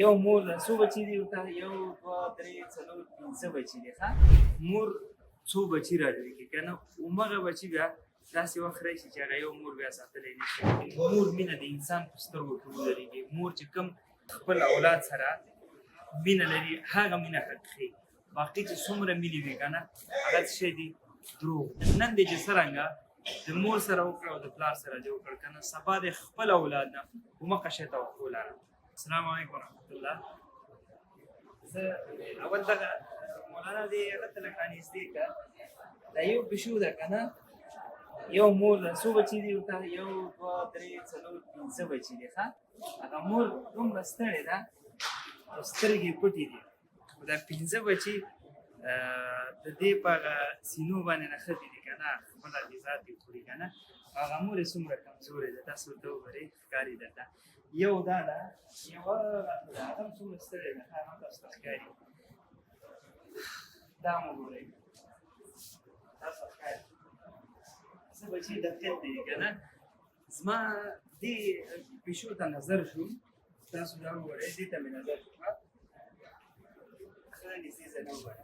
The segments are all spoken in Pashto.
یو مور ده څو بچي دي ورته؟ یو دوه درې څلور پنځه بچي دي. ښه، مور څو بچي راجوړي کړي که نه، همغه بچي بیا داسې وخت راشي چې هغه یو مور بیا ساتلی نه شي. مور مینه د انسان په سترګو کې ودرېږي. مور چې کوم خپل اولاد سره مینه لري، هغه مینه حقیقي. باقي چې څومره مینې وي که نه، هغه څه شی دي؟ دروغ. نن دې چې څرنګه د مور سره وکړه او د پلار سره دې وکړه که نه، سبا د خپل اولاد نه همغه شی توقع لرم. السلام علیکم ورحمت الله. زه اول دغه مولانا دې هغه ته لږ رانږدې کړه. دا یو پیشو ده که نه، یو مور ده. څو بچي دي ورته؟ یو دوه درې څلور پنځه بچي دي. ښه، هغه مور دومره ستړې ده او سترګې پټې دي. خو دا پنځه بچي د دې په هغه سینو باندې نښتي دي که نه، خپله غذا دې خوري که نه. هغه مور یې څومره کمزورې ده، تاسو ورته وګورئ، ښکاري درته. یو دا ده، یوه هغه هم څومره ستړې ده، هغه هم تاسو ته ښکاري. دا هم وګورئ، تاسو ته ښکاري. څه بچي دقیق دي که نه. زما دې پیشو ته نظر شو، تاسو دا وګورئ، دې ته مې نظر شو. ښه نږدې ځای نه وګورئ.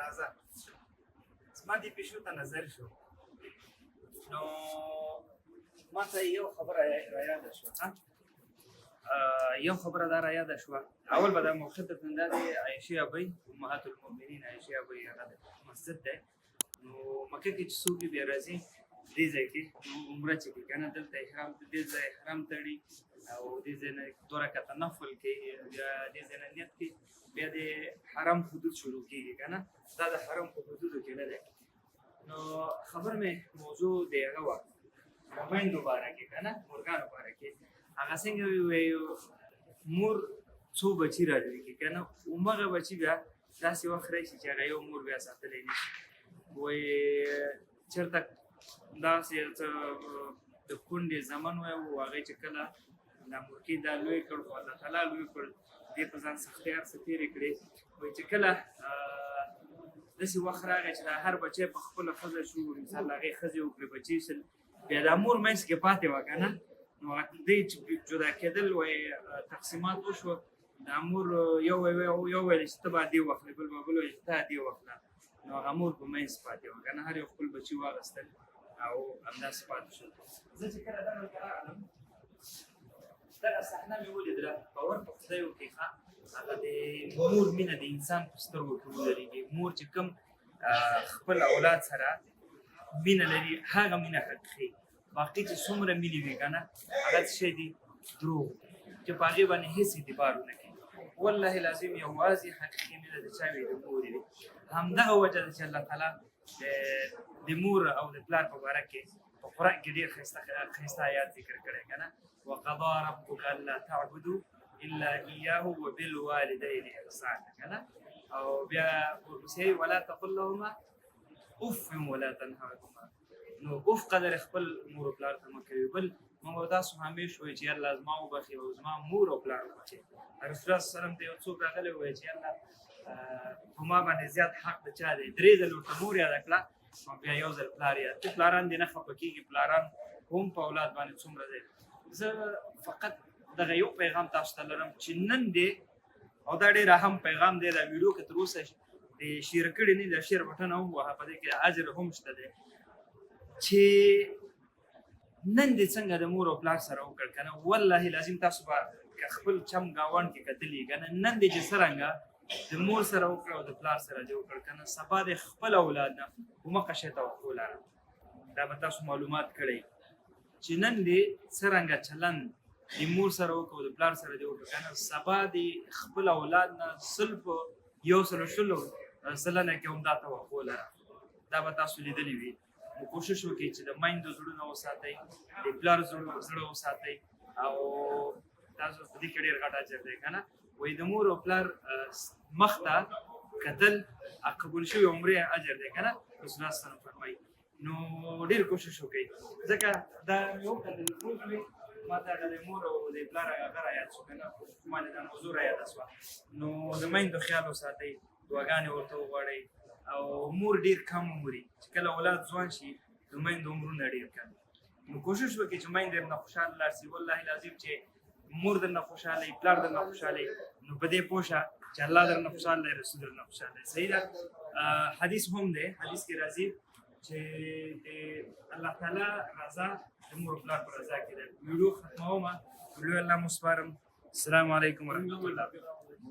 راځه، زما دې پیشو ته نظر شو، نو ما ته یو خبره رایاده شوه. یو خبره دا رایاده شوه، اول به دا موقع درته دا دی، عایشې ابۍ امهات المؤمنین عایشې ابۍ هغه مسجد دی، نو مکه کې چې څوک بیا راځي دې ځای کې عمره چې کوي که نه، دلته احرام دې ځای احرام تړي او دې ځای نه 2 رکعته نفل کوي، بیا دې ځای نه نیت کوي، بیا د حرم حدود شروع کېږي که نه. دا د حرم په حدودو کې نه دی. نو خبر مې موضوع د هغه وه میندو باره کې که نه، مورګانو باره کې. هغه څنګه وایي مور څو بچي راجوړي کړي که نه، همغه بچي بیا داسې وخت راشي چې هغه یو مور بیا ساتلی نه شي. وایي چېرته داسې څه د کونډې زمن وی و، هغې چې کله دا مورکۍ دا لوی کړ، خو الله تعالی لوی کړ، دې په ځان سختۍ هر څه تېرې کړې. وایي چې کله داسې وخت راغی چې دا هر بچی په خپله ښځه شو، مثال هغې ښځې وکړې، بچي شول، بیا دا مور منځ کې پاتې وه که نه. نو دوی چې جدا کېدل، وایي تقسیمات وشوه، دا مور یو ویل چې ته به دې واخلې، بل به بل ویل چې ته دې واخله. نو هغه مور په منځ پاتې وه که نه، هر یو خپل بچي واخیستل او همداسې پاتې شول. زه چې کله دغه ته راغلم، دغه صحنه مې ولیدله، باور په خدای وکړئ. ښه، هغه د مور مینه د انسان په سترګو کې ودرېږي. مور چې کوم خپل اولاد سره مینه لري، هغه مینه حقیقي. باقي چې څومره مینې وي که نه، هغه څه شی دي؟ دروغ، چې په هغې باندې هېڅ اعتبار ونه کړي. والله لازم یوازې حقیقي مینه د چا وي؟ د مورې وي. همدغه وجه ده چې الله تعالی د مور او د پلار په باره کې په قرآن کې ډېر ښایسته آیات ذکر کړی که نه. وقضا ربک الا تعبدوا الا ایاه وبالوالدین احسانا که نه. او بیا ورپسې ولا تقل لهما اف ولا تنهرهما. نو اوف قدر خپل مور او پلار ته مه کوي. بل موږ تاسو همیش وایي چې الله زما وبخي او زما مور او پلار وبخي. رسول الله صلی الله علیه وسلم ته یو څوک راغلی وایي چې الله په ما باندې زیات حق د چا دی؟ 3 ځله ورته مور یاده کړه او بیا یو ځل پلار یاد کړه. پلاران دې نه خفه کېږي، پلاران هم په اولاد باندې څومره دی. زه فقط دغه یو پیغام تاسو ته لرم چې نن دی، او دا ډېر اهم پیغام دی، دا ویډیو که تر اوسه د شیر کړي نه، د شیر بټن هم ووهه، په دې کې اجر هم شته دی. چې نن دې څنګه د مور او پلار سره وکړ که نه، والله لازم تاسو به که خپل چم ګاونډ کې کتلي که نه، نن دې چې څرنګه د مور سره وکړه او د پلار سره دې وکړ که نه، سبا د خپل اولاد نه همغه شی توقع لرم. دا به تاسو معلومات کړئ چې نن دې څرنګه چلند د مور سره وکړه او د پلار سره دې وکړه که نه، سبا د خپل اولاد نه 120 سلنه کې هم دا توقع لرم. دا به تاسو لیدلي وي. نو کوشش وکړئ چې د میندو زړونه وساتئ، د پلار زړه وساتئ، او تاسو په دې کې ډېر غټ اجر دی که نه. وایي د مور او پلار مخ ته کتل قبول شوي عمرې اجر دی که نه، رسول الله صلی الله علیه وسلم فرمایي. نو ډېر کوشش وکړئ، ځکه دا یو کتل روز مې ما ته هغه د مور او د پلار هغه رایاد شو که نه، ما د دا موضوع رایاده شوه. نو د میندو خیال وساتئ، دعاګانې ورته وغواړئ. او مور ډېر کم عمري چې کله اولاد ځوان شي، د میندو عمرونه ډېر کم. نو کوشش وکړئ چې میندې درنه خوشحاله لاړ شي. والله العظیم چې مور درنه خوشحاله وي، پلار درنه خوشحاله وي، نو په دې پوه شه چې الله درنه خوشحاله دی، رسول درنه خوشحاله دی. صحیح ده. حدیث هم دی، حدیث کې راځي چې د الله تعالی رضا د مور او پلار په رضا کې ده. ویډیو ختموم، لوی الله مو سپارم. السلام علیکم ورحمۃ الله.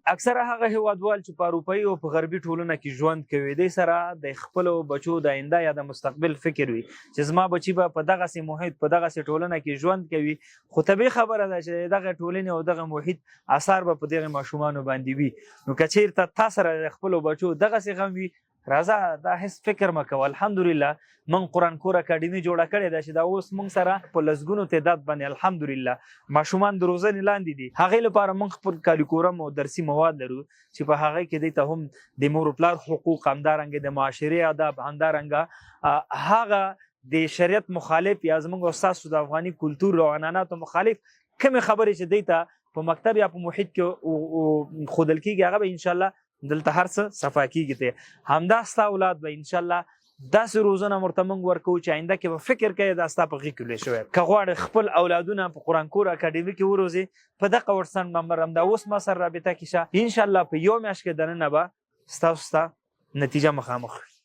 اکثره هغه هیوادوال چې په اروپایي او په غربي ټولنه کې ژوند کوي، دوی سره د خپلو بچو د آینده یا د مستقبل فکر وي چې زما بچي به په دغسې محیط په دغسې ټولنه کې ژوند کوي. خو طبیعي خبره ده چې دغه ټولنې او دغه محیط اثار به په دغه ماشومانو باندې وي. نو که چېرته تا سره د خپلو بچو دغسې غم وي، راځه دا هیڅ فکر مه کوه. الحمدلله من قرآن کور اکاډمي جوړه کړې ده چې دا اوس موږ سره په لسګونو تعداد باندې الحمدلله ماشومان د روزنې لاندې دي. هغې لپاره موږ خپل کاریکورم او درسي مواد لرو چې په هغې کې دوی ته هم د مور و پلار حقوق، همدارنګه د معاشرې آداب، همدارنګه هغه د شریعت مخالف یا زموږ او ستاسو د افغاني کلتور او عنعناتو مخالف کومې خبرې چې دوی ته په مکتب یا په محیط کې ښودل کېږي، هغه به انشاءالله دلته هر څه صفا کېږي. ته همدا ستا اولاد به انشاءالله داسې روزنه ورته موږ ورکوو چې آینده کې به فکر کوي دا ستا په غېږ کې لوی شوی. که غواړې خپل اولادونه په قرآن کور اکاډمي کې وروزې، په دغه وټساپ نمبر همدا اوس ما سره رابطه کې شه. انشاءالله په یو میاشت کې دننه به ستاسو ته نتیجه مخامخ